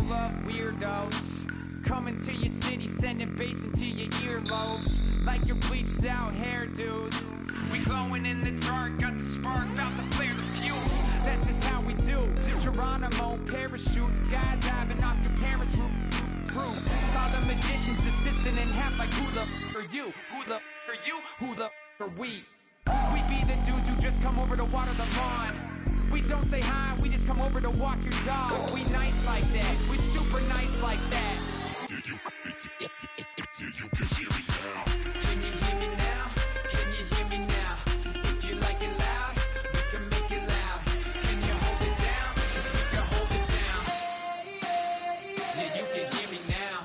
full of weirdos coming to your city, sending bass into your earlobes like your bleached out hairdos. We glowing in the dark, got the spark, about to flare the fuse. That's just how we do. To Geronimo, parachute, skydiving off your parents' roof. Saw the magician's assistant in half like who the f are you? Who the f are you? Who the f are we? We be the dudes who just come over to water the lawn. We don't say hi, we just come over to walk your dog. We nice like that, we super nice like that. You can hear me now. Can you hear me now? Can you hear me now? If you like it loud, we can make it loud. Can you hold it down? 'Cause we can hold it down. Yeah, you can hear me now.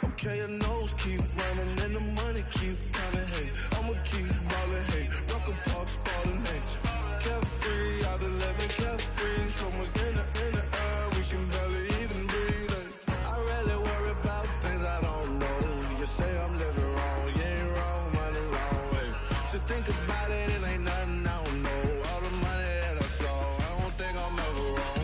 Okay, your nose keep running and the money keep coming. Hey, I'ma keep ballin'. Hey, rock a park, spallin'. Hey, carefree, I've been living carefree. So much in the air, we can barely even breathe. Hey, I really worry about things I don't know. You say I'm living wrong, you ain't wrong, money long. Hey, so think about it, it ain't nothing I don't know. All the money that I saw, I don't think I'm ever wrong.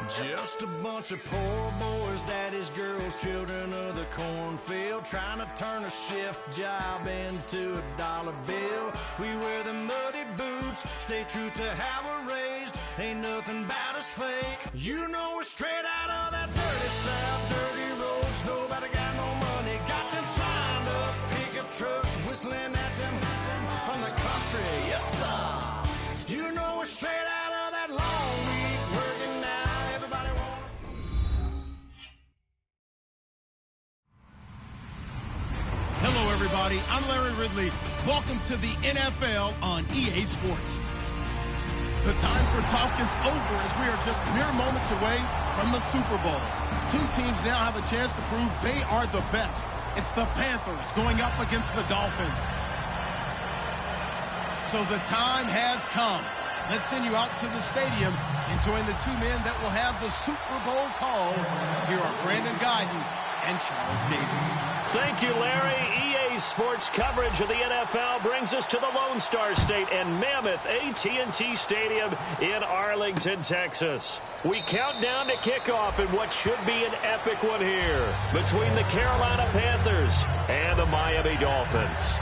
Just a bunch of poor boys, daddy's girls, children of the cornfield, trying to turn a shift job into a dollar bill. We wear the muddy boots, stay true to how we're raised. Ain't nothing about us fake. You know we're straight out of that dirty south, dirty roads. Nobody got no money, got them signed up pickup trucks, whistling at them from the country. Yes, sir. You know we're straight out of that long week working now. Hello, everybody. I'm Larry Ridley. Welcome to the NFL on EA Sports. The time for talk is over as we are just mere moments away from the Super Bowl. Two teams now have a chance to prove they are the best. It's the Panthers going up against the Dolphins. So the time has come. Let's send you out to the stadium and join the two men that will have the Super Bowl call. Here are Brandon Guyton and Charles Davis. Thank you, Larry. EA Sports coverage of the NFL brings us to the Lone Star State and mammoth AT&T Stadium in Arlington, Texas. We count down to kickoff in what should be an epic one here between the Carolina Panthers and the Miami Dolphins.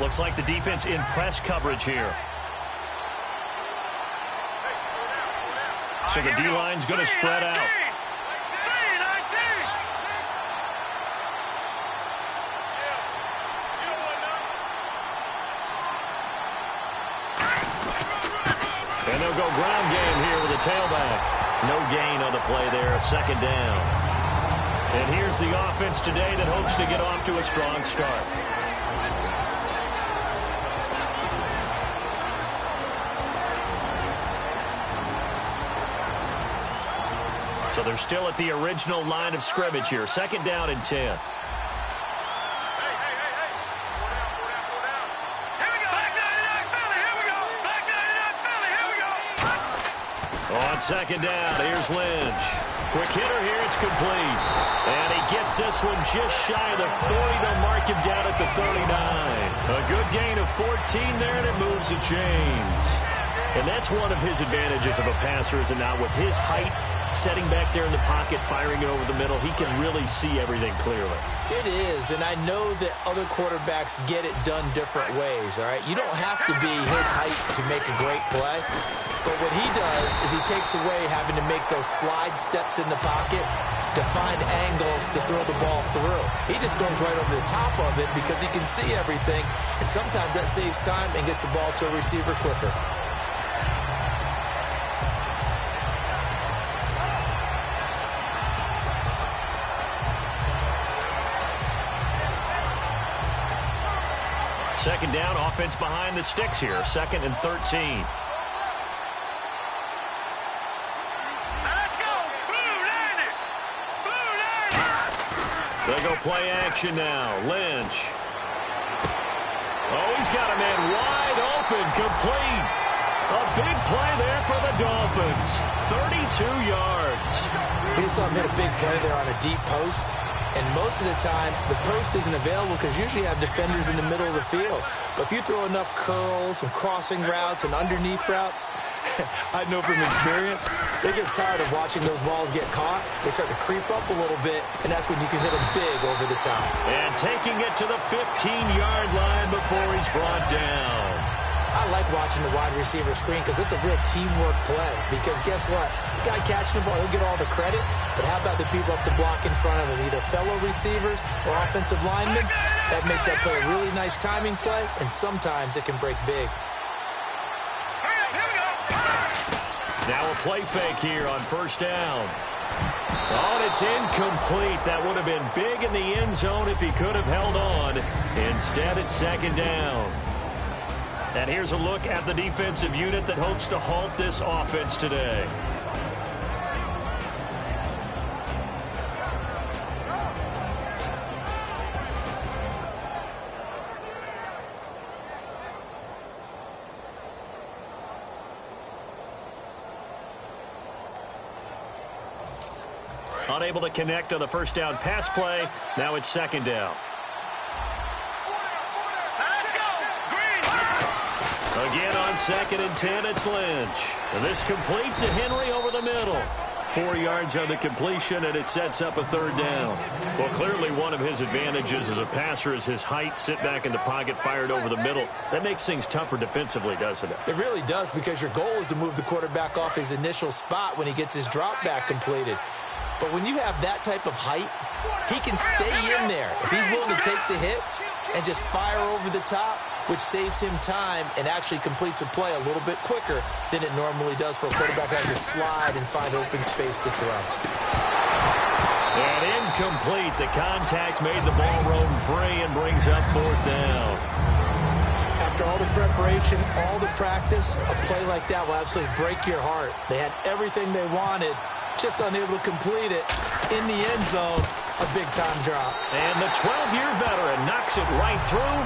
Looks like the defense in press coverage here. So the D-line's going to spread out. And they'll go ground game here with a tailback. No gain on the play there, second down. And here's the offense today that hopes to get off to a strong start. So they're still at the original line of scrimmage here. Second down and 10. Here we go. Back 99 Philly. Here we go. Back 99 Philly. Here we go. On second down, here's Lynch. Quick hitter here. It's complete. And he gets this one just shy of the 40 to mark him down at the 39. A good gain of 14 there, and it moves the chains. And that's one of his advantages of a passer, is it not? With his height, setting back there in the pocket, firing it over the middle, he can really see everything clearly. It is, and I know that other quarterbacks get it done different ways, all right? You don't have to be his height to make a great play, but what he does is he takes away having to make those slide steps in the pocket to find angles to throw the ball through. He just throws right over the top of it because he can see everything, and sometimes that saves time and gets the ball to a receiver quicker. Second down, offense behind the sticks here. Second and 13. Let's go. Blue Niner. Blue Niner. They go play action now. Lynch. Oh, he's got a man wide open, complete. A big play there for the Dolphins. 32 yards. We saw him hit a big play there on a deep post. And most of the time, the post isn't available because usually you have defenders in the middle of the field. But if you throw enough curls and crossing routes and underneath routes, I know from experience, they get tired of watching those balls get caught. They start to creep up a little bit, and that's when you can hit them big over the top. And taking it to the 15-yard line before he's brought down. I like watching the wide receiver screen because it's a real teamwork play. Because guess what? The guy catching the ball, he'll get all the credit. But how about the people up to block in front of him, either fellow receivers or offensive linemen? That makes that play a really nice timing play, and sometimes it can break big. Now a play fake here on first down. Oh, and it's incomplete. That would have been big in the end zone if he could have held on. Instead, it's second down. And here's a look at the defensive unit that hopes to halt this offense today. Unable to connect on the first down pass play. Now it's second down. Let's go. Green. Again on 2nd and 10, it's Lynch. And this complete to Henry over the middle. 4 yards on the completion, and it sets up a third down. Well, clearly one of his advantages as a passer is his height. Sit back in the pocket, fired over the middle. That makes things tougher defensively, doesn't it? It really does, because your goal is to move the quarterback off his initial spot when he gets his drop back completed. But when you have that type of height, he can stay in there if he's willing to take the hits and just fire over the top, which saves him time and actually completes a play a little bit quicker than it normally does for a quarterback who has to slide and find open space to throw. And incomplete. The contact made the ball roam free and brings up fourth down. After all the preparation, all the practice, a play like that will absolutely break your heart. They had everything they wanted, just unable to complete it. In the end zone, a big-time drop. And the 12-year veteran knocks it right through,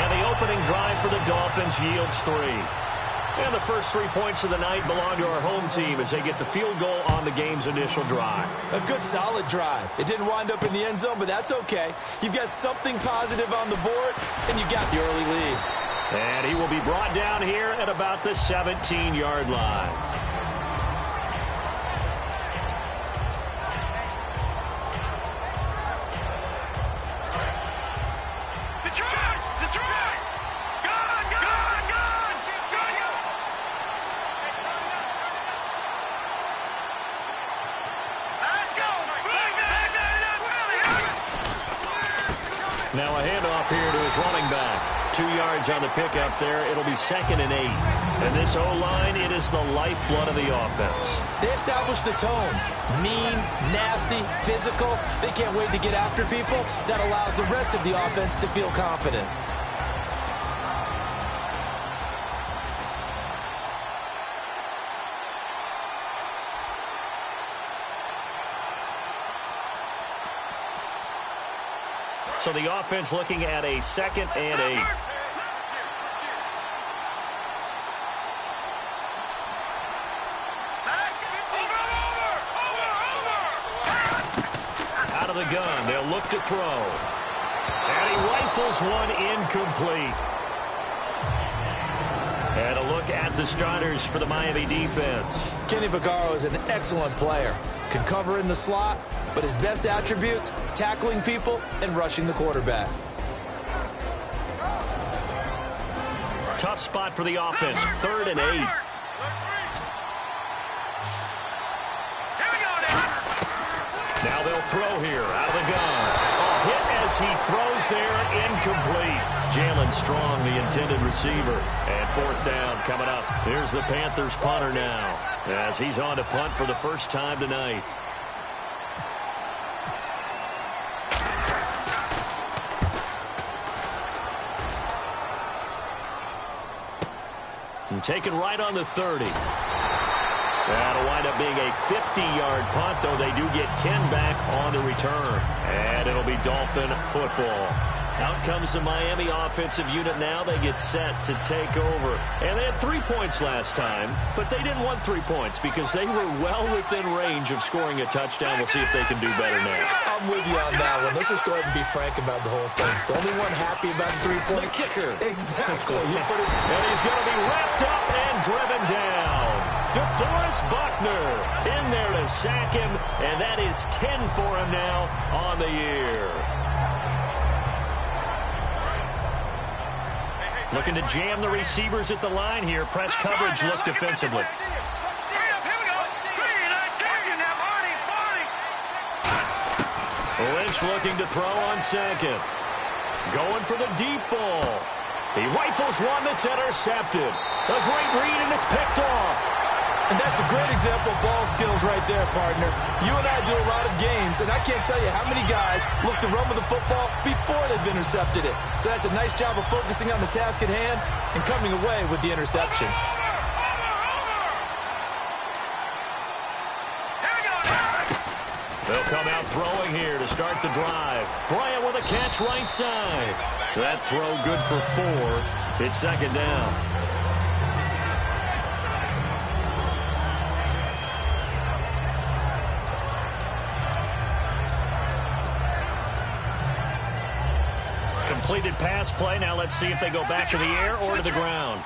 and the opening drive for the Dolphins yields 3. And the first 3 points of the night belong to our home team as they get the field goal on the game's initial drive. A good, solid drive. It didn't wind up in the end zone, but that's okay. You've got something positive on the board, and you got the early lead. And he will be brought down here at about the 17-yard line. Now a handoff here to his running back. 2 yards on the pickup there. It'll be 2nd and 8. And this O-line, it is the lifeblood of the offense. They establish the tone. Mean, nasty, physical. They can't wait to get after people. That allows the rest of the offense to feel confident. So the offense looking at a 2nd and 8. Out of the gun, they'll look to throw. And he rifles one incomplete. And a look at the starters for the Miami defense. Kenny Vaccaro is an excellent player. Can cover in the slot, but his best attributes, tackling people and rushing the quarterback. Tough spot for the offense. 3rd and 8. Now they'll throw here out of the gun. A hit as he throws there, incomplete. Jalen Strong, the intended receiver. And 4th down coming up. Here's the Panthers punter now as he's on to punt for the first time tonight. And taken right on the 30. That'll wind up being a 50-yard punt, though they do get 10 back on the return. And it'll be Dolphin football. Out comes the Miami offensive unit now. They get set to take over. And they had 3 points last time, but they didn't want 3 points because they were well within range of scoring a touchdown. We'll see if they can do better now. I'm with you on that one. Let's just go ahead and be frank about the whole thing. The only one happy about the 3-point. The kicker. Exactly. You put it. And he's going to be wrapped up and driven down. DeForest Buckner in there to sack him, and that is 10 for him now on the year. Looking to jam the receivers at the line here. Press coverage look defensively. Lynch looking to throw on 2nd. Going for the deep ball. He rifles one that's intercepted. A great read, and it's picked off. And that's a great example of ball skills right there, partner. You and I do a lot of games, and I can't tell you how many guys look to run with the football before they've intercepted it. So that's a nice job of focusing on the task at hand and coming away with the interception. They'll come out throwing here to start the drive. Bryant with a catch right side. That throw good for 4. It's 2nd down. completed pass play. Now let's see if they go back to the air or to the ground.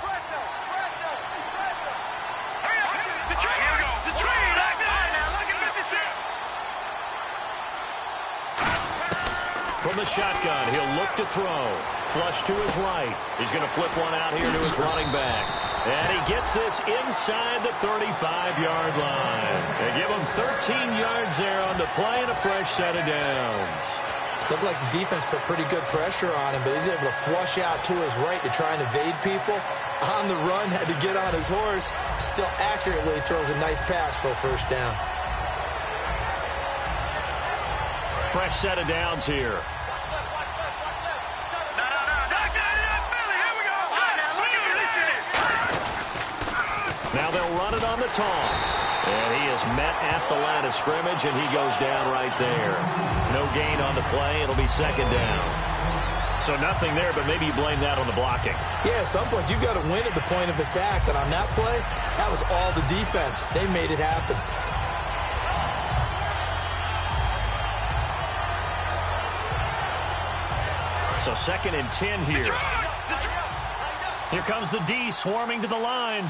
From the shotgun, he'll look to throw. Flush to his right. He's going to flip one out here to his running back. And he gets this inside the 35-yard line. They give him 13 yards there on the play and a fresh set of downs. Looked like the defense put pretty good pressure on him, but he's able to flush out to his right to try and evade people. On the run, had to get on his horse. Still accurately throws a nice pass for a first down. Fresh set of downs here. Now they'll run it on the toss. And he is met at the line of scrimmage, and he goes down right there. No gain on the play. It'll be second down. So nothing there, but maybe you blame that on the blocking. Yeah, at some point you've got to win at the point of attack. And on that play, that was all the defense. They made it happen. So 2nd and 10 here. Here comes the D swarming to the line.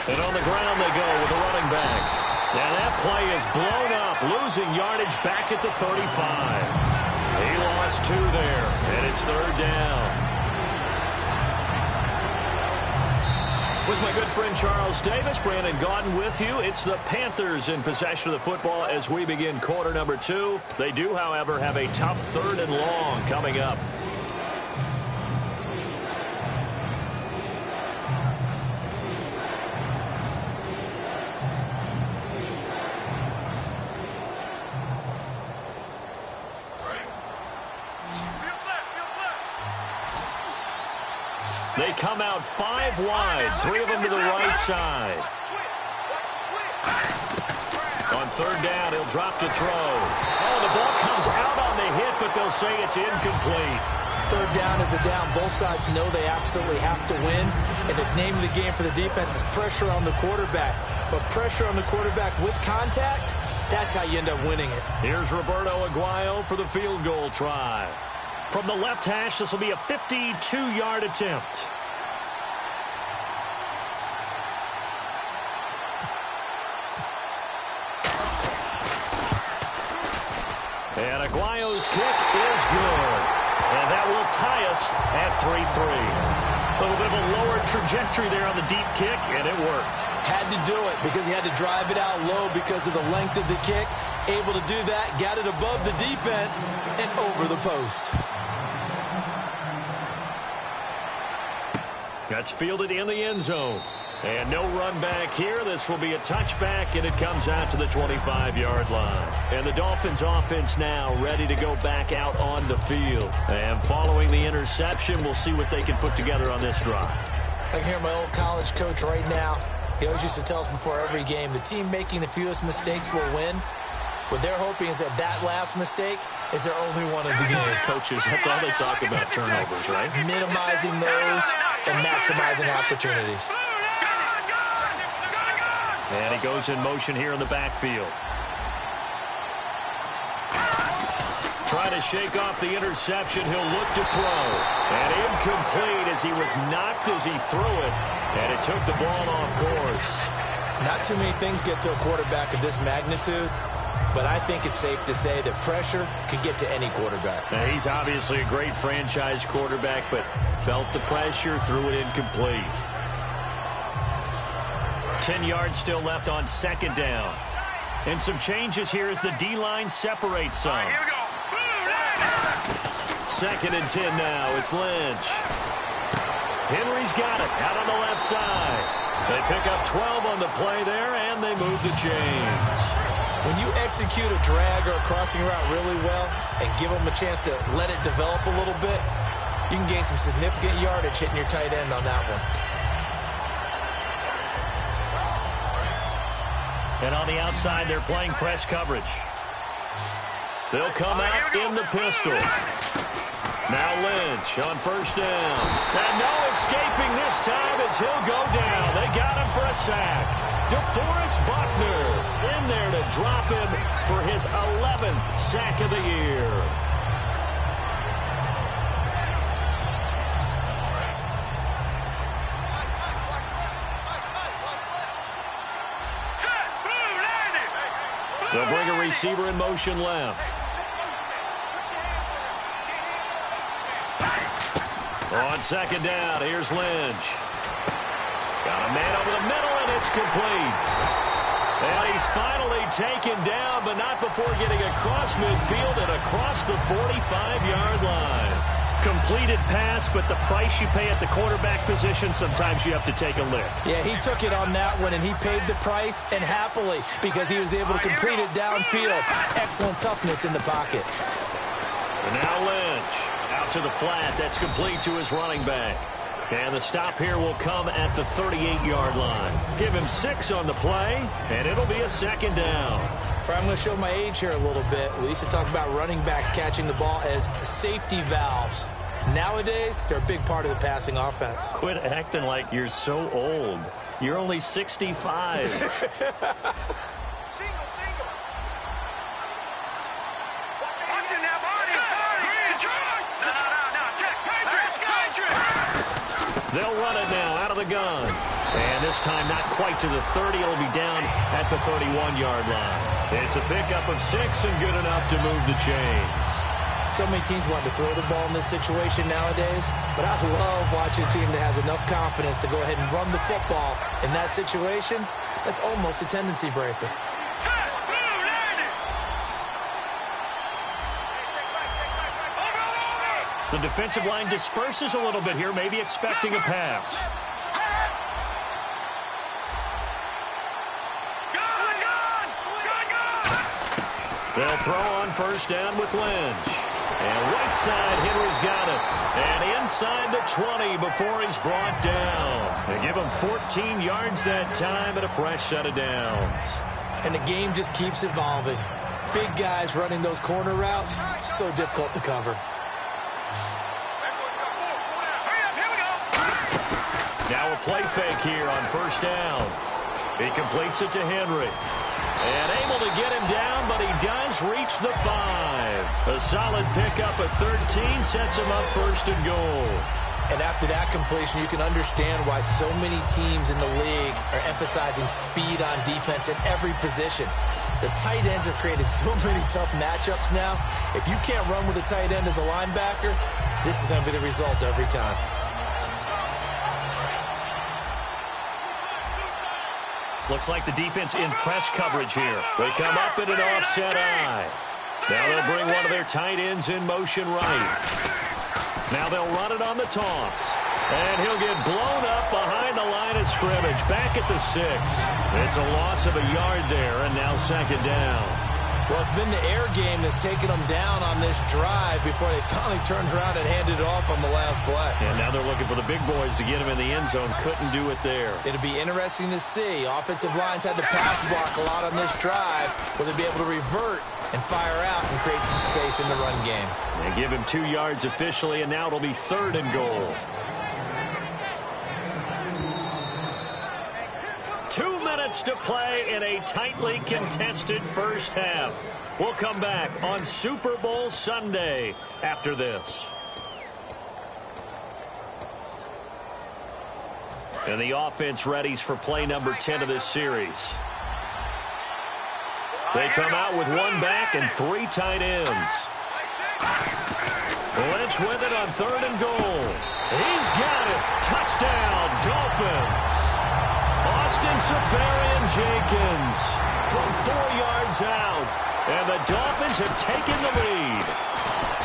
And on the ground they go with the running back. Now that play is blown up, losing yardage back at the 35. He lost 2 there, and it's 3rd down. With my good friend Charles Davis, Brandon Gaudin with you. It's the Panthers in possession of the football as we begin quarter number 2. They do, however, have a tough 3rd and long coming up. They come out 5 wide, 3 of them to the right side. On 3rd down, he'll drop to throw. Oh, the ball comes out on the hit, but they'll say it's incomplete. 3rd down is a down. Both sides know they absolutely have to win. And the name of the game for the defense is pressure on the quarterback. But pressure on the quarterback with contact, that's how you end up winning it. Here's Roberto Aguayo for the field goal try. From the left hash, this will be a 52-yard attempt. And Aguayo's kick is good. And that will tie us at 3-3. A little bit of a lower trajectory there on the deep kick, and it worked. Had to do it because he had to drive it out low because of the length of the kick. Able to do that, got it above the defense and over the post. That's fielded in the end zone. And no run back here. This will be a touchback, and it comes out to the 25-yard line. And the Dolphins offense now ready to go back out on the field. And following the interception, we'll see what they can put together on this drive. I can hear my old college coach right now. He always used to tell us before every game, the team making the fewest mistakes will win. What they're hoping is that last mistake is their only one of the game. Coaches, that's all they talk about, turnovers, right? Minimizing those and maximizing opportunities. And he goes in motion here in the backfield. Trying to shake off the interception. He'll look to throw. And incomplete as he was knocked as he threw it. And it took the ball off course. Not too many things get to a quarterback of this magnitude. But I think it's safe to say that pressure could get to any quarterback. Now, he's obviously a great franchise quarterback, but felt the pressure, threw it incomplete. 10 yards still left on 2nd down. And some changes here as the D-line separates some. Here we go. 2nd and 10 now. It's Lynch. Henry's got it out on the left side. They pick up 12 on the play there, and they move the chains. When you execute a drag or a crossing route really well and give them a chance to let it develop a little bit, you can gain some significant yardage hitting your tight end on that one. And on the outside, they're playing press coverage. They'll come out in the pistol. Now Lynch on 1st down. And no escaping this time as he'll go down. They got him for a sack. DeForest Buckner in there to drop him for his 11th sack of the year. They'll bring a receiver in motion left. On second down, here's Lynch. Got a man over the middle, and it's complete. And he's finally taken down, but not before getting across midfield and across the 45-yard line. Completed pass, but the price you pay at the quarterback position, sometimes you have to take a lick. Yeah, he took it on that one, and he paid the price, and happily, because he was able to complete it downfield. Excellent toughness in the pocket. And now Lynch out to the flat. That's complete to his running back. And the stop here will come at the 38-yard line. Give him 6 on the play, and it'll be a second down. I'm going to show my age here a little bit. We used to talk about running backs catching the ball as safety valves. Nowadays, they're a big part of the passing offense. Quit acting like you're so old. You're only 65. They'll run it now out of the gun. And this time not quite to the 30. It'll be down at the 31-yard line. It's a pickup of 6 and good enough to move the chains. So many teams want to throw the ball in this situation nowadays, but I love watching a team that has enough confidence to go ahead and run the football. In that situation, that's almost a tendency breaker. The defensive line disperses a little bit here, maybe expecting a pass. They'll throw on first down with Lynch. And right side, Henry's got it. And inside the 20 before he's brought down. They give him 14 yards that time and a fresh set of downs. And the game just keeps evolving. Big guys running those corner routes, so difficult to cover. Now a play fake here on first down. He completes it to Henry. And able to get him down, but he does reach the 5. A solid pickup at 13 sets him up first and goal. And after that completion, you can understand why so many teams in the league are emphasizing speed on defense at every position. The tight ends have created so many tough matchups now. If you can't run with a tight end as a linebacker, this is going to be the result every time. Looks like the defense in press coverage here. They come up in an offset eye. Now they'll bring one of their tight ends in motion right. Now they'll run it on the toss. And he'll get blown up behind the line of scrimmage. Back at the 6. It's a loss of a yard there, and now second down. Well, it's been the air game that's taken them down on this drive before they finally turned around and handed it off on the last play. And now they're looking for the big boys to get him in the end zone. Couldn't do it there. It'll be interesting to see. Offensive lines had to pass block a lot on this drive. Will they be able to revert and fire out and create some space in the run game? They give him 2 yards officially, and now it'll be 3rd and goal. 2 minutes to play in a tightly contested first half. We'll come back on Super Bowl Sunday after this. And the offense readies for play number 10 of this series. They come out with 1 back and 3 tight ends. Lynch with it on 3rd and goal. He's got it. Touchdown, Dolphins. Austin Seferian-Jenkins from 4 yards out. And the Dolphins have taken the lead.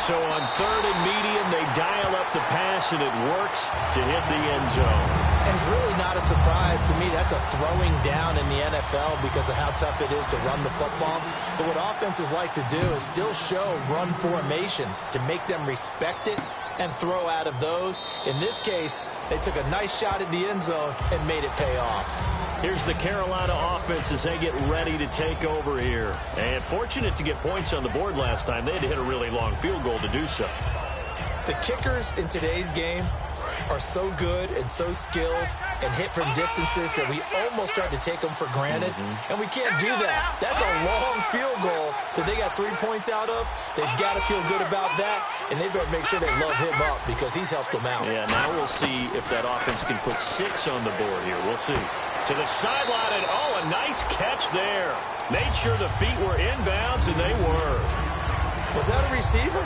So on 3rd and medium, they dial up the pass, and it works to hit the end zone. And it's really not a surprise to me. That's a throwing down in the NFL because of how tough it is to run the football. But what offenses like to do is still show run formations to make them respect it and throw out of those. In this case, they took a nice shot at the end zone and made it pay off. Here's the Carolina offense as they get ready to take over here. And fortunate to get points on the board last time. They had to hit a really long field goal to do so. The kickers in today's game are so good and so skilled and hit from distances that we almost start to take them for granted. And we can't do that. That's a long field goal that they got 3 points out of. They've got to feel good about that, and they better make sure they love him up because he's helped them out. Yeah, now we'll see if that offense can put 6 on the board here. We'll see. To the sideline, and a nice catch there. Made sure the feet were inbounds, and they were. Was that a receiver?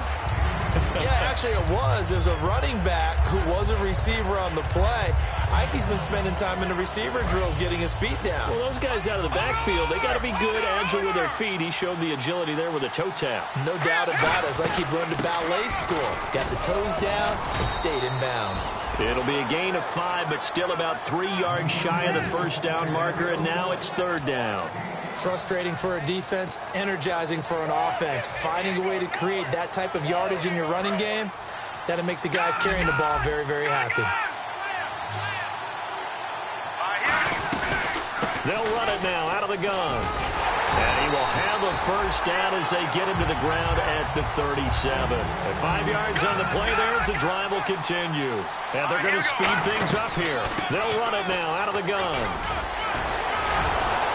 Yeah, actually it was. It was a running back who was a receiver on the play. Ike's been spending time in the receiver drills getting his feet down. Well, those guys out of the backfield, they got to be good, agile with their feet. He showed the agility there with a toe tap. No doubt about it. It's like he'd run to ballet school. Got the toes down and stayed in bounds. It'll be a gain of 5, but still about 3 yards shy of the first down marker, and now it's 3rd down. Frustrating for a defense, energizing for an offense. Finding a way to create that type of yardage in your running game, that'll make the guys carrying the ball very, very happy. They'll run it now out of the gun. And he will have a first down as they get him to the ground at the 37. At 5 yards on the play there, as the drive will continue. And they're going to speed things up here. They'll run it now out of the gun.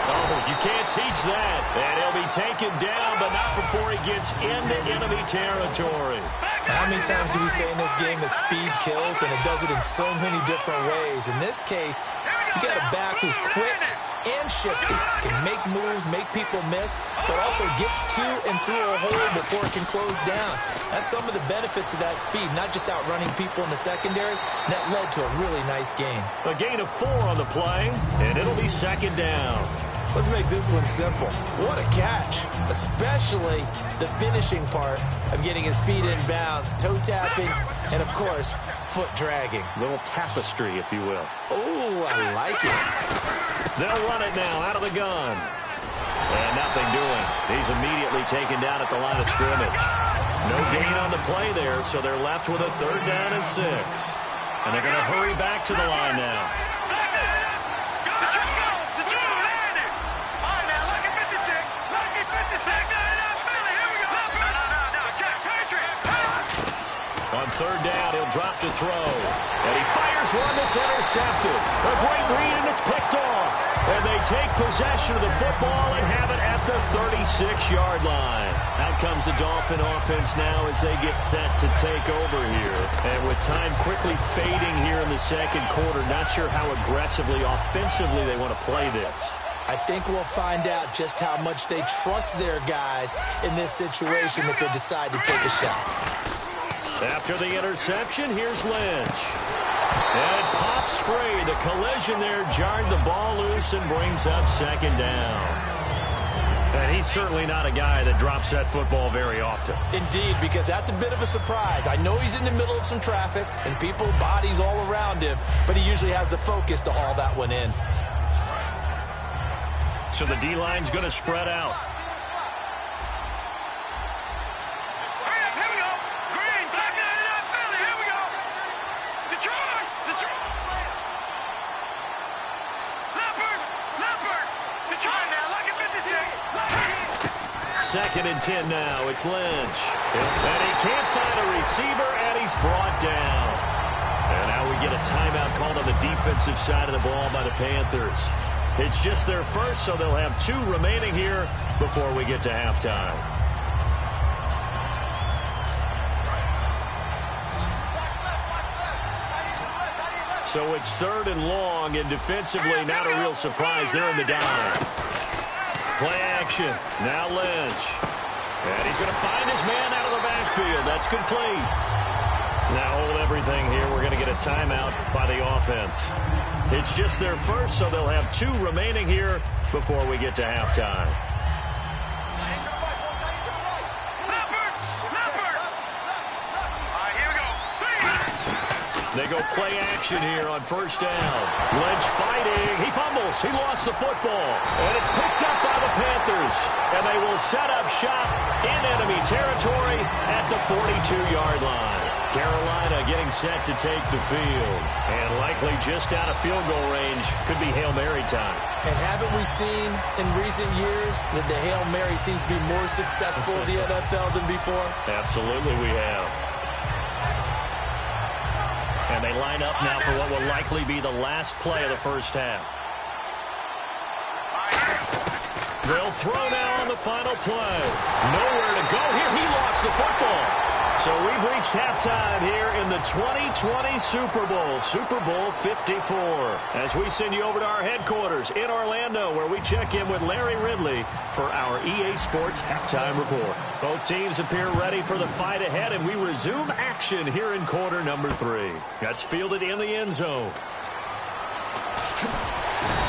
Oh, you can't teach that. And he'll be taken down, but not before he gets into enemy territory. How many times do we say in this game that speed kills, and it does it in so many different ways? In this case, you got a back who's quick and shifty, can make moves, make people miss, but also gets to and through a hole before it can close down. That's some of the benefits of that speed, not just outrunning people in the secondary. And that led to a really nice gain. A gain of 4 on the play, and it'll be 2nd down. Let's make this one simple. What a catch, especially the finishing part of getting his feet in bounds, toe tapping, and, of course, foot dragging. Little tapestry, if you will. Oh, I like it. They'll run it now out of the gun. And nothing doing. He's immediately taken down at the line of scrimmage. No gain on the play there, so they're left with a 3rd down and 6. And they're going to hurry back to the line now. On 3rd down, he'll drop to throw. And he fires one that's intercepted. A great read, and it's picked off. And they take possession of the football and have it at the 36-yard line. Out comes the Dolphin offense now as they get set to take over here. And with time quickly fading here in the 2nd quarter, not sure how aggressively, offensively they want to play this. I think we'll find out just how much they trust their guys in this situation if they decide to take a shot. After the interception, here's Lynch. And it pops free. The collision there jarred the ball loose and brings up 2nd down. And he's certainly not a guy that drops that football very often. Indeed, because that's a bit of a surprise. I know he's in the middle of some traffic and people, bodies all around him, but he usually has the focus to haul that one in. So the D-line's going to spread out. Second and 10 now. It's Lynch. And he can't find a receiver, and he's brought down. And now we get a timeout called on the defensive side of the ball by the Panthers. It's just their first, so they'll have 2 remaining here before we get to halftime. So it's 3rd and long, and defensively not a real surprise. They're in the dime. Play action. Now Lynch. And he's going to find his man out of the backfield. That's complete. Now hold everything here. We're going to get a timeout by the offense. It's just their first, so they'll have 2 remaining here before we get to halftime. They go play action here on 1st down. Lynch fighting. He fumbles. He lost the football. And it's picked up by the Panthers. And they will set up shop in enemy territory at the 42-yard line. Carolina getting set to take the field. And likely just out of field goal range. Could be Hail Mary time. And haven't we seen in recent years that the Hail Mary seems to be more successful in the NFL than before? Absolutely we have. And they line up now for what will likely be the last play of the first half. They'll throw now on the final play. Nowhere to go here. He lost the football. So we've reached halftime here in the 2020 Super Bowl, Super Bowl 54. As we send you over to our headquarters in Orlando, where we check in with Larry Ridley for our EA Sports Halftime Report. Both teams appear ready for the fight ahead, and we resume action here in quarter number 3. That's fielded in the end zone.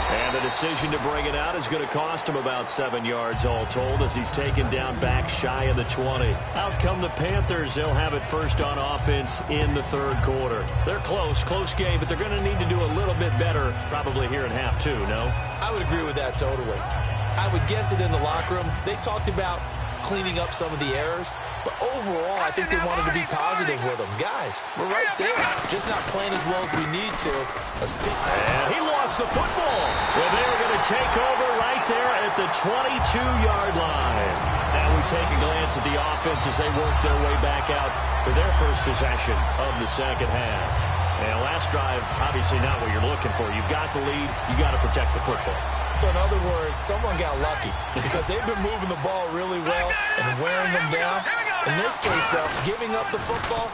And the decision to bring it out is going to cost him about 7 yards all told, as he's taken down back shy of the 20. Out come the Panthers. They'll have it first on offense in the third quarter. They're close game, but they're going to need to do a little bit better probably here in half 2, no? I would agree with that totally. I would guess it in the locker room. They talked about cleaning up some of the errors, but overall, I think they wanted to be positive with them. Guys, we're right there, just not playing as well as we need to. Let's pick. And he lost the football. Well, they were going to take over right there at the 22-yard line. Now we take a glance at the offense as they work their way back out for their first possession of the second half. And last drive, obviously not what you're looking for. You've got the lead. You got to protect the football. So in other words, someone got lucky because they've been moving the ball really well and wearing them down. In this case, though, giving up the football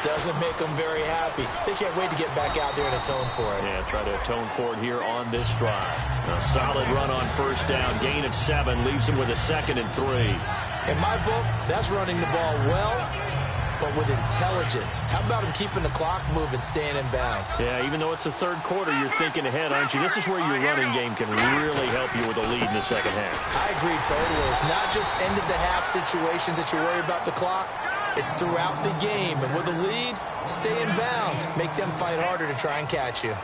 doesn't make them very happy. They can't wait to get back out there and atone for it. Yeah, try to atone for it here on this drive. A solid run on first down. Gain of 7 leaves them with a 2nd and 3. In my book, that's running the ball well, but with intelligence. How about him keeping the clock moving, staying in bounds? Yeah, even though it's the third quarter, you're thinking ahead, aren't you? This is where your running game can really help you with a lead in the second half. I agree totally. It's not just end-of-the-half situations that you worry about the clock. It's throughout the game. And with a lead, stay in bounds. Make them fight harder to try and catch you.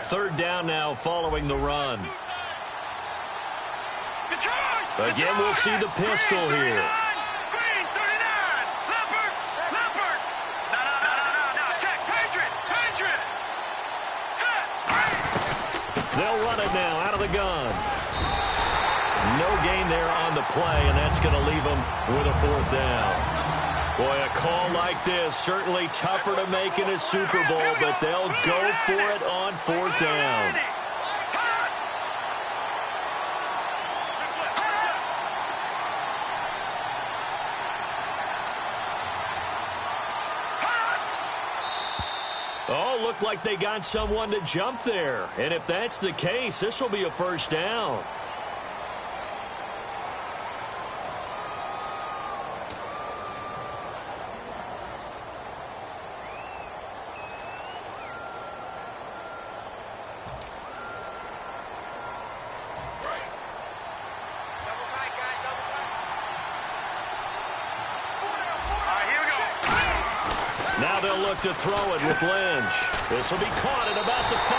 Third down now following the run. Again, we'll see the pistol here. Green, 39. Leopard. No. Check. Patriot. Set. They'll run it now out of the gun. No gain there on the play, and that's going to leave them with a 4th down. Boy, a call like this, certainly tougher to make in a Super Bowl, but they'll go for it on 4th down. Oh, looked like they got someone to jump there. And if that's the case, this will be a first down. Now they'll look to throw it with Lynch. This will be caught at about the 5.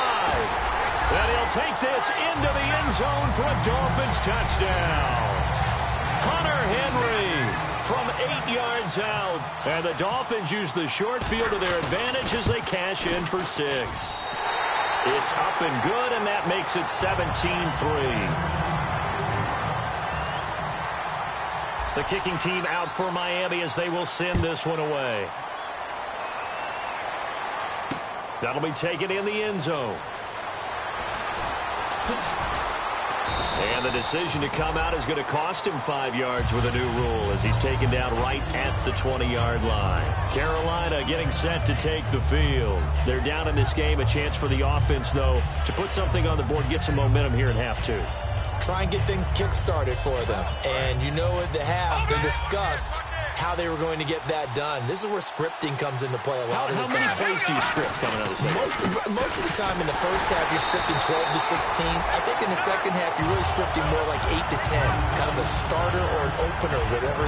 And he'll take this into the end zone for a Dolphins touchdown. Hunter Henry from 8 yards out. And the Dolphins use the short field to their advantage as they cash in for 6. It's up and good, and that makes it 17-3. The kicking team out for Miami as they will send this one away. That'll be taken in the end zone. And the decision to come out is going to cost him 5 yards with a new rule as he's taken down right at the 20-yard line. Carolina getting set to take the field. They're down in this game. A chance for the offense, though, to put something on the board, get some momentum here in half 2. Try and get things kick-started for them. And you know at the half, they discussed how they were going to get that done. This is where scripting comes into play a lot of the time. How many plays do you script coming out of the second? Most of the time in the first half, you're scripting 12 to 16. I think in the second half, you're really scripting more like 8 to 10. Kind of a starter or an opener, whatever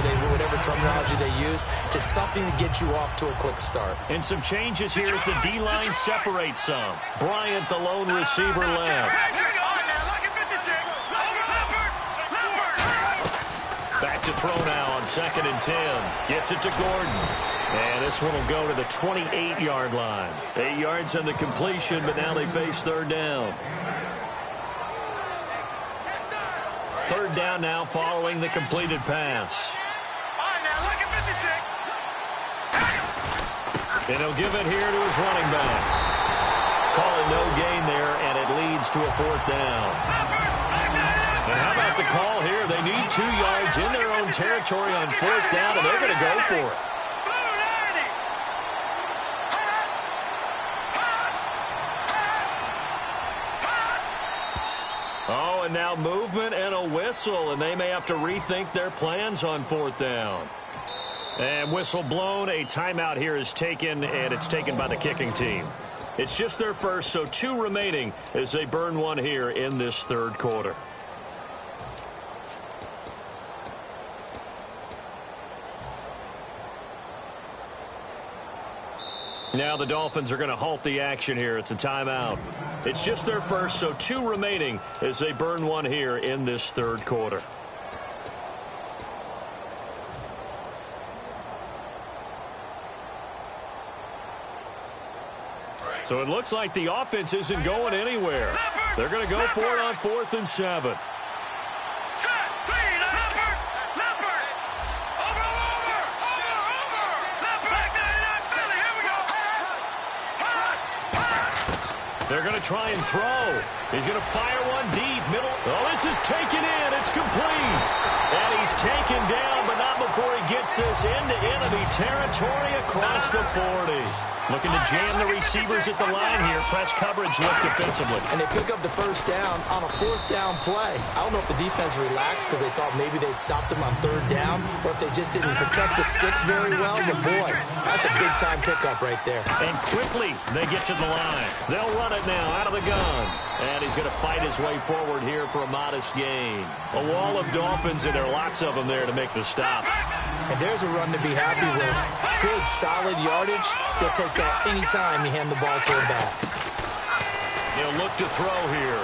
terminology they use. Just something to get you off to a quick start. And some changes here as the D-line separates some. Bryant, the lone receiver, left. Back to throw now on 2nd and 10. Gets it to Gordon. And this one will go to the 28-yard line. 8 yards on the completion, but now they face 3rd down. 3rd down now following the completed pass. And he'll give it here to his running back. call it no gain there, and it leads to a 4th down. And how about the call here? They need 2 yards in their own territory on 4th down, and they're going to go for it. Oh, and now movement and a whistle, and they may have to rethink their plans on 4th down. And whistle blown. A timeout here is taken, and it's taken by the kicking team. It's just their first, so 2 remaining as they burn one here in this 3rd quarter. Now the Dolphins are going to halt the action here. It's a timeout. It's just their first, so 2 remaining as they burn one here in this 3rd quarter. So it looks like the offense isn't going anywhere. They're going to go for it on 4th and 7. They're going to try and throw. He's going to fire one deep. Middle. Oh, this is taken in. It's complete. And he's taken down, but not before he gets this into enemy territory across the 40. Looking to jam the receivers at the line here. Press coverage look defensively. And they pick up the 1st down on a 4th down play. I don't know if the defense relaxed because they thought maybe they'd stopped them on 3rd down, or if they just didn't protect the sticks very well. But, boy, that's a big-time pickup right there. And quickly they get to the line. They'll run it now out of the gun. And he's going to fight his way forward here for a modest gain. A wall of Dolphins, and there are lots of them there to make the stop. And there's a run to be happy with. Good, solid yardage. They'll take that anytime you hand the ball to him back. He'll look to throw here.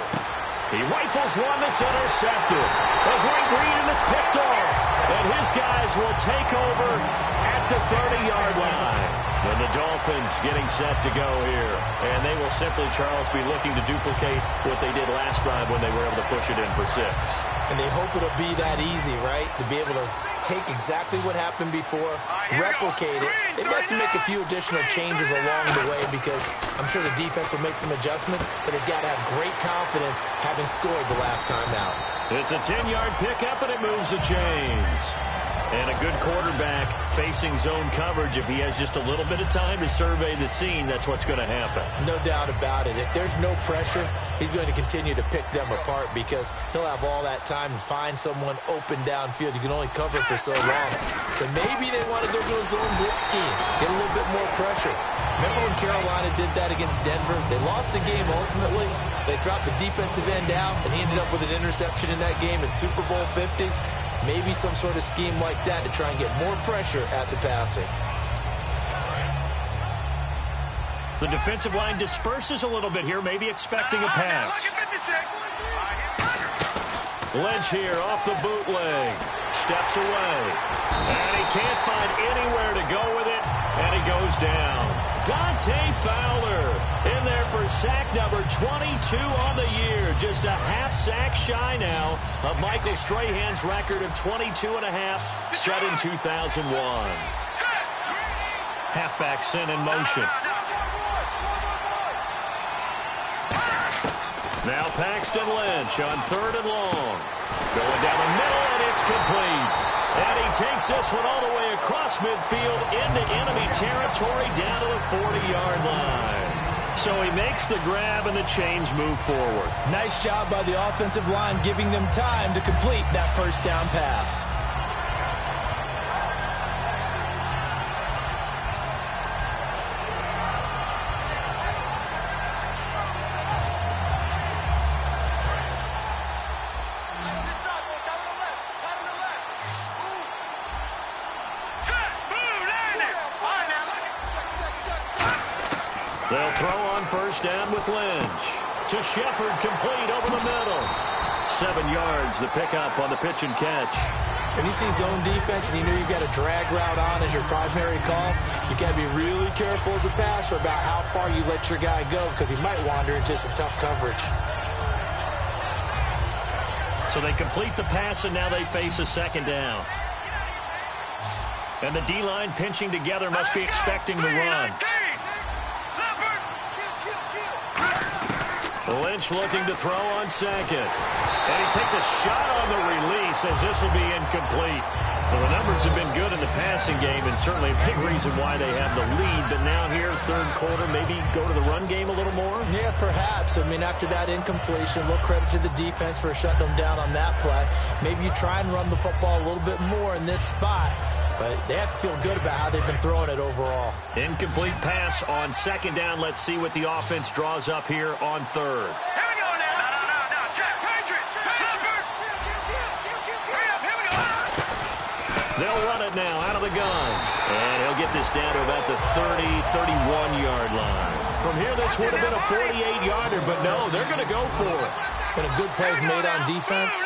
He rifles one that's intercepted. A great read, and it's picked off. And his guys will take over at the 30-yard line. And the Dolphins getting set to go here. And they will simply, Charles, be looking to duplicate what they did last drive when they were able to push it in for 6. And they hope it'll be that easy, right? To be able to take exactly what happened before, replicate it. They'd like to make a few additional changes along the way because I'm sure the defense will make some adjustments, but they've got to have great confidence having scored the last time out. It's a 10-yard pickup, and it moves the chains. And a good quarterback facing zone coverage. If he has just a little bit of time to survey the scene, that's what's going to happen. No doubt about it. If there's no pressure, he's going to continue to pick them apart because he'll have all that time to find someone open downfield. You can only cover for so long. So maybe they want to go to a zone blitz scheme, get a little bit more pressure. Remember when Carolina did that against Denver? They lost the game ultimately. They dropped the defensive end out, and he ended up with an interception in that game in Super Bowl 50. Maybe some sort of scheme like that to try and get more pressure at the passer. The defensive line disperses a little bit here, maybe expecting a pass. Lynch here off the bootleg. Steps away. And he can't find anywhere to go with it, and he goes down. Dante Fowler in there for sack number 22 on the year. Just a half sack shy now of Michael Strahan's record of 22 and a half set in 2001. Halfback sent in motion. Now Paxton Lynch on 3rd and long. Going down the middle, and it's complete. And he takes this one all the way across midfield into enemy territory down to the 40-yard line. So he makes the grab, and the chains move forward. Nice job by the offensive line giving them time to complete that 1st down pass. They'll throw on 1st down with Lynch. To Shepard, complete over the middle. 7 yards, the pickup on the pitch and catch. When you see zone defense and you know you've got a drag route on as your primary call, you've got to be really careful as a passer about how far you let your guy go because he might wander into some tough coverage. So they complete the pass, and now they face a 2nd down. And the D-line pinching together must be expecting the run. Lynch looking to throw on second. And he takes a shot on the release as this will be incomplete. Well, the numbers have been good in the passing game and certainly a big reason why they have the lead. But now here, third quarter, maybe go to the run game a little more? Yeah, perhaps. I mean, after that incompletion, a little credit to the defense for shutting them down on that play. Maybe you try and run the football a little bit more in this spot. But they have to feel good about how they've been throwing it overall. Incomplete pass on second down. Let's see what the offense draws up here on third. Here we go now. No. Jack, Patriots. Hurry up. Here we go. They'll run it now out of the gun. And he'll get this down to about the 30, 31-yard line. From here, this would have been a 48-yarder, but no, they're going to go for it. When a good play's made on defense,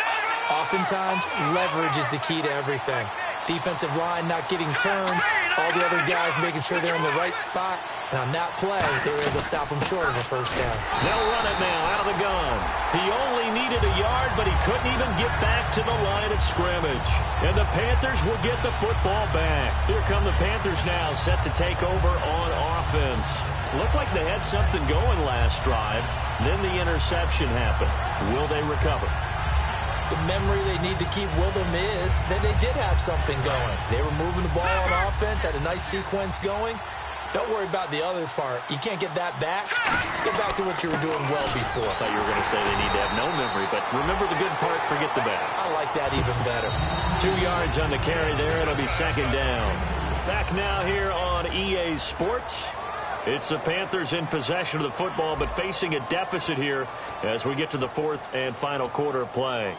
oftentimes leverage is the key to everything. Defensive line not getting turned, all the other guys making sure they're in the right spot. And on that play, they were able to stop him short of a first down. They'll run it now out of the gun. He only needed a yard, but he couldn't even get back to the line of scrimmage. And the Panthers will get the football back. Here come the Panthers now, set to take over on offense. Looked like they had something going last drive. Then the interception happened. Will they recover? The memory they need to keep with them is that they did have something going. They were moving the ball on offense, had a nice sequence going. Don't worry about the other part. You can't get that back. Let's get back to what you were doing well before. I thought you were going to say they need to have no memory, but remember the good part, forget the bad. I like that even better. 2 yards on the carry there. It'll be second down. Back now here on EA Sports. It's the Panthers in possession of the football, but facing a deficit here as we get to the fourth and final quarter of play.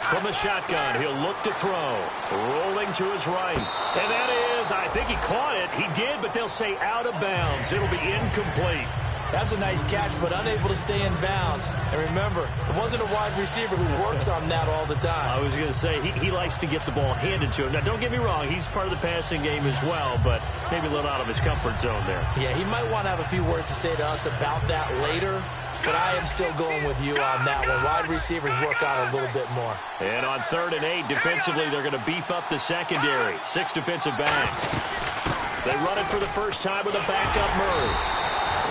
From the shotgun, he'll look to throw. Rolling to his right. And that is, I think he caught it. He did, but they'll say out of bounds. It'll be incomplete. That's a nice catch, but unable to stay in bounds. And remember, it wasn't a wide receiver who works on that all the time. I was going to say, he likes to get the ball handed to him. Now, don't get me wrong, he's part of the passing game as well, but maybe a little out of his comfort zone there. Yeah, he might want to have a few words to say to us about that later, but I am still going with you on that one. Wide receivers work out a little bit more. And on 3rd and 8, defensively, they're going to beef up the secondary. 6 defensive backs. They run it for the first time with a backup Murray.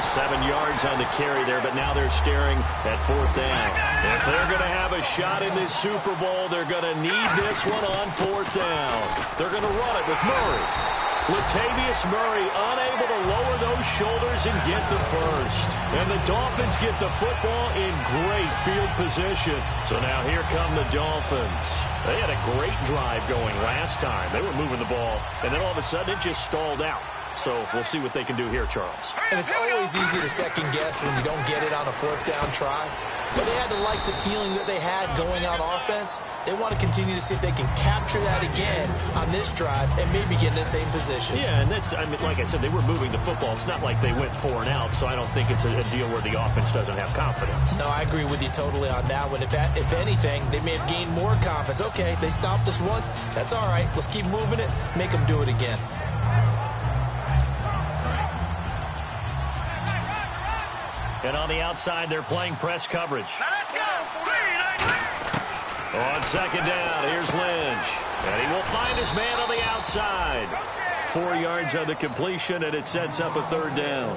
7 yards on the carry there, but now they're staring at 4th down. If they're going to have a shot in this Super Bowl, they're going to need this one on 4th down. They're going to run it with Murray. Latavius Murray unable to lower those shoulders and get the first. And the Dolphins get the football in great field position. So now here come the Dolphins. They had a great drive going last time. They were moving the ball, and then all of a sudden it just stalled out. So we'll see what they can do here, Charles. And it's always easy to second guess when you don't get it on a 4th down try. But they had to like the feeling that they had going on offense. They want to continue to see if they can capture that again on this drive and maybe get in the same position. Yeah, and that's, I mean, like I said, they were moving the football. It's not like they went 4 and out, so I don't think it's a deal where the offense doesn't have confidence. No, I agree with you totally on that one. If anything, they may have gained more confidence. Okay, they stopped us once. That's all right. Let's keep moving it. Make them do it again. And on the outside, they're playing press coverage. Now let's go. On 2nd down, here's Lynch. And he will find his man on the outside. 4 yards on the completion, and it sets up a 3rd down.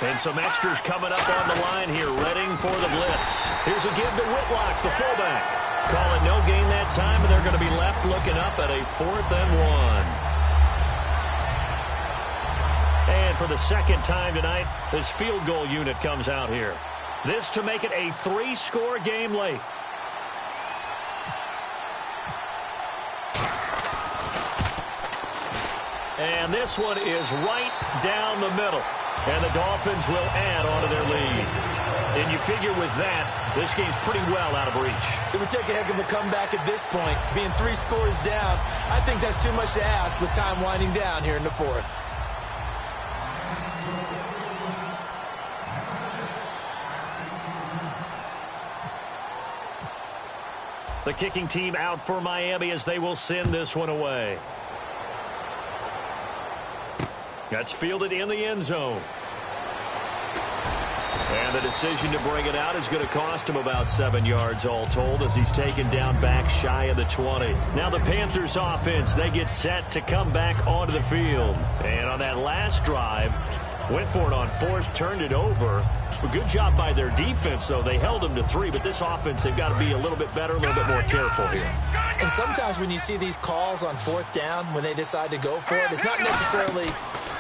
And some extras coming up on the line here, readying for the blitz. Here's a give to Whitlock, the fullback. Call it no gain that time, and they're going to be left looking up at a 4th and 1. And for the second time tonight, this field goal unit comes out here. This to make it a 3-score game late. And this one is right down the middle. And the Dolphins will add on to their lead. And you figure with that, this game's pretty well out of reach. It would take a heck of a comeback at this point. Being 3 scores down, I think that's too much to ask with time winding down here in the fourth. The kicking team out for Miami as they will send this one away. That's fielded in the end zone. And the decision to bring it out is going to cost him about 7 yards all told as he's taken down back shy of the 20. Now the Panthers offense, they get set to come back onto the field. And on that last drive, went for it on fourth, turned it over. A good job by their defense, though. They held them to 3, but this offense, they've got to be a little bit better, a little bit more careful here. And sometimes when you see these calls on fourth down, when they decide to go for it, it's not necessarily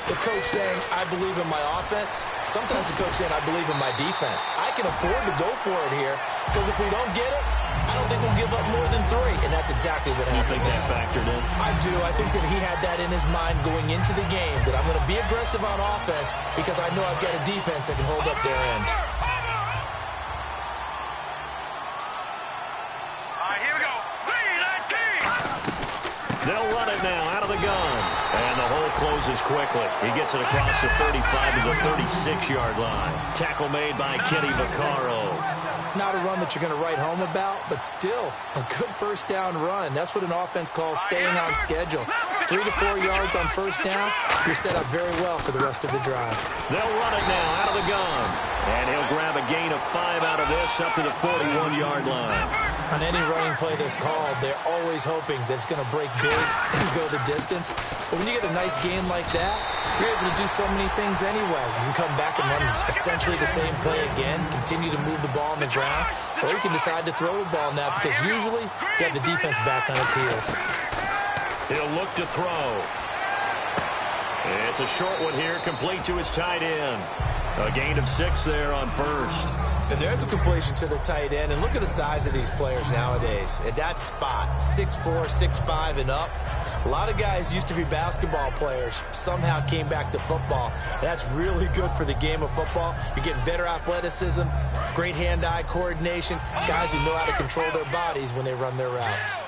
the coach saying, I believe in my offense. Sometimes the coach saying, I believe in my defense. I can afford to go for it here because if we don't get it, I don't think we'll give up more than 3. And that's exactly what happened. You think that factored in? I do. I think that he had that in his mind going into the game, that I'm going to be aggressive on offense because I know I've got a defense that can hold up their end. They'll run it now out of the gun. And the hole closes quickly. He gets it across the 35 to the 36-yard line. Tackle made by Kenny Vaccaro. Not a run that you're going to write home about, but still a good first down run. That's what an offense calls staying on schedule. 3 to 4 yards on first down, you're set up very well for the rest of the drive. They'll run it now out of the gun. And he'll grab a gain of 5 out of this up to the 41-yard line. On any running play that's called, they're always hoping that it's going to break big and go the distance. But when you get a nice gain like that, you're able to do so many things anyway. You can come back and run essentially the same play again, continue to move the ball on the ground, or you can decide to throw the ball now because usually you have the defense back on its heels. He'll look to throw. It's a short one here, complete to his tight end. A gain of 6 there on first. And there's a completion to the tight end. And look at the size of these players nowadays. At that spot, 6'4", 6'5", and up. A lot of guys used to be basketball players, somehow came back to football. And that's really good for the game of football. You're getting better athleticism, great hand-eye coordination, guys who know how to control their bodies when they run their routes.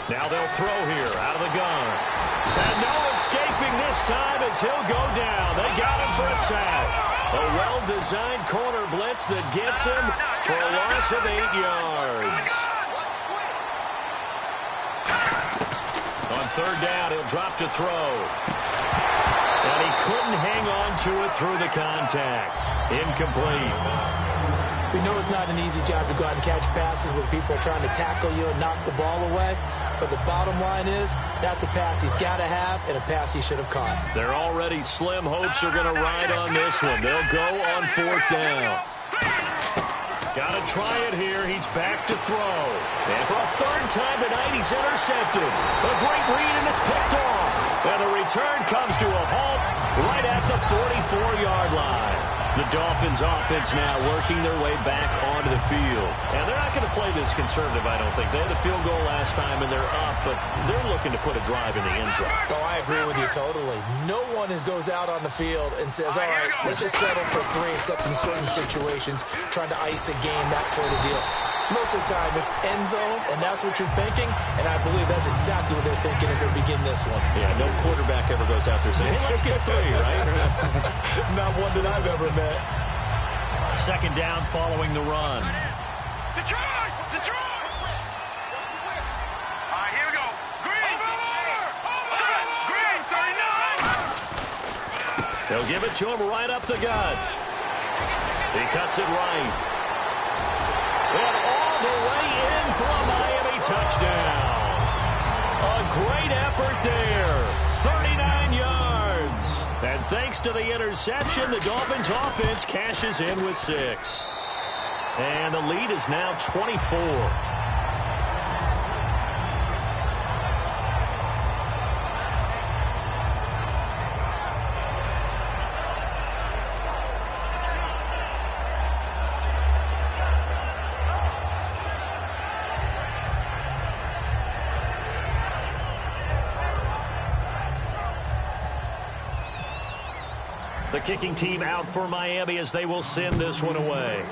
Now they'll throw here out of the gun. And no escaping this time as he'll go down. They got him for a sack. A well-designed corner blitz that gets him for a loss of 8 yards. On third down, he'll drop to throw. And he couldn't hang on to it through the contact. Incomplete. We know it's not an easy job to go out and catch passes when people are trying to tackle you and knock the ball away. But the bottom line is, that's a pass he's got to have and a pass he should have caught. They're already slim hopes are going to ride on this one. They'll go on fourth down. Got to try it here. He's back to throw. And for a third time tonight, he's intercepted. A great read, and it's picked off. And the return comes to a halt right at the 44-yard line. The Dolphins offense now working their way back onto the field. And they're not going to play this conservative, I don't think. They had a field goal last time, and they're up, but they're looking to put a drive in the end zone. Oh, I agree with you totally. No one goes out on the field and says, all right, let's just settle for 3, except in certain situations, trying to ice a game, that sort of deal. Most of the time, it's end zone, and that's what you're thinking, and I believe that's exactly what they're thinking as they begin this one. Yeah, no quarterback ever goes out there saying, hey, let's get 3, right? Not one that I've ever met. Second down following the run. Detroit! Detroit! All right, here we go. Green! Over! Green, 39! They'll give it to him right up the gut. He cuts it right. And all the way in for a Miami touchdown. A great effort there. 39 yards. And thanks to the interception, the Dolphins offense cashes in with 6. And the lead is now 24. The kicking team out for Miami as they will send this one away.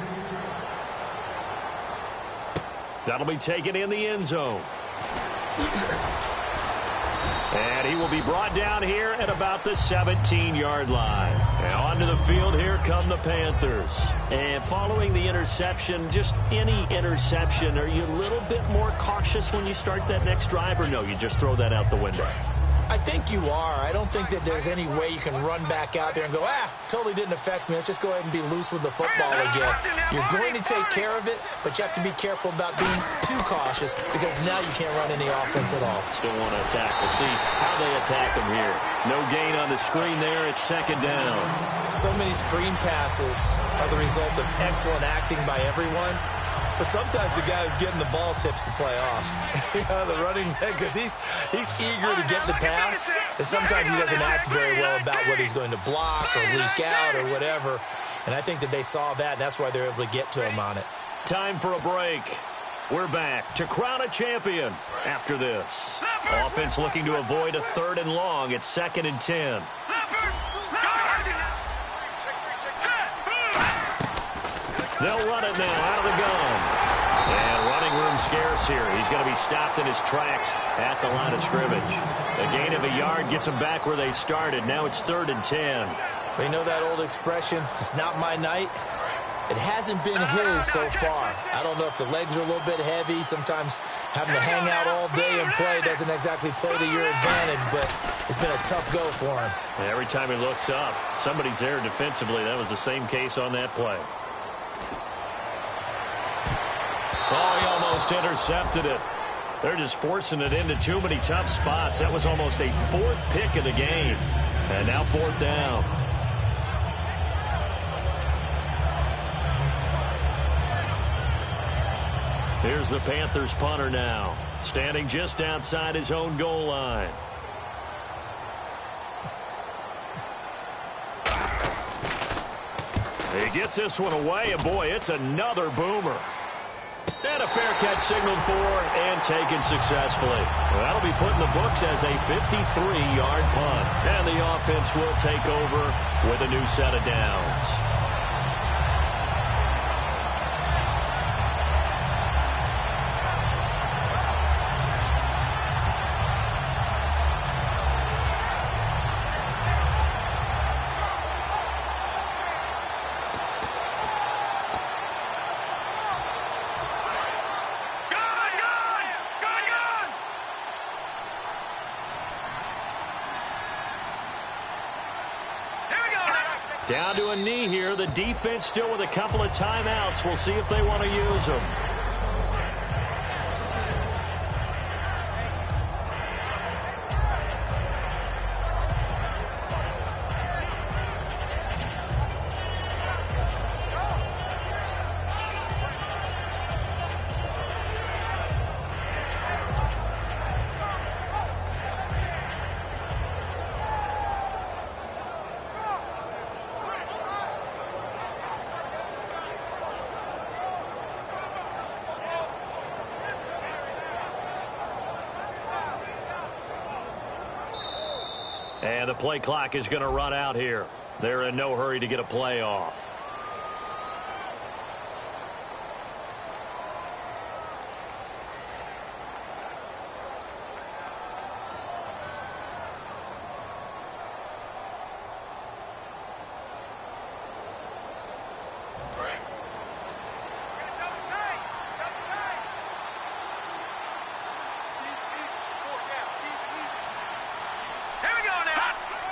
That'll be taken in the end zone. And he will be brought down here at about the 17-yard line. And onto the field, here come the Panthers. And following the interception, just any interception, are you a little bit more cautious when you start that next drive, or no, you just throw that out the window? I think you are. I don't think that there's any way you can run back out there and go, totally didn't affect me. Let's just go ahead and be loose with the football again. You're going to take care of it, but you have to be careful about being too cautious because now you can't run any offense at all. Still want to attack. We'll see how they attack them here. No gain on the screen there. It's second down. So many screen passes are the result of excellent acting by everyone. But sometimes the guy who's getting the ball tips the play off. The running back, because he's eager to get the pass, and sometimes he doesn't act very well about whether he's going to block or leak out or whatever. And I think that they saw that, and that's why they're able to get to him on it. Time for a break. We're back to crown a champion after this. Offense looking to avoid a 3rd and long. It's 2nd and 10. They'll run it now out of the gun. And running room scarce here. He's going to be stopped in his tracks at the line of scrimmage. A gain of a yard gets them back where they started. Now it's 3rd and 10. You know that old expression, it's not my night? It hasn't been his so far. I don't know if the legs are a little bit heavy. Sometimes having to hang out all day and play doesn't exactly play to your advantage, but it's been a tough go for him. And every time he looks up, somebody's there defensively. That was the same case on that play. Oh, he almost intercepted it. They're just forcing it into too many tough spots. That was almost a 4th pick of the game. And now 4th down. Here's the Panthers punter now, standing just outside his own goal line. He gets this one away, and boy, it's another boomer. And a fair catch signaled for and taken successfully. Well, that'll be put in the books as a 53-yard punt. And the offense will take over with a new set of downs. Down to a knee here. The defense still with a couple of timeouts. We'll see if they want to use them. And the play clock is going to run out here. They're in no hurry to get a play off.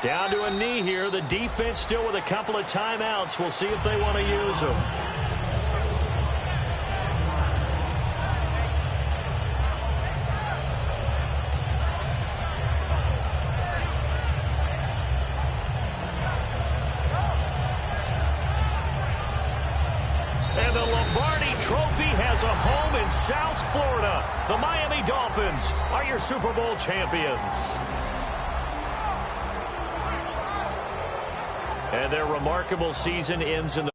Down to a knee here. The defense still with a couple of timeouts. We'll see if they want to use them. And the Lombardi Trophy has a home in South Florida. The Miami Dolphins are your Super Bowl champions. And their remarkable season ends in the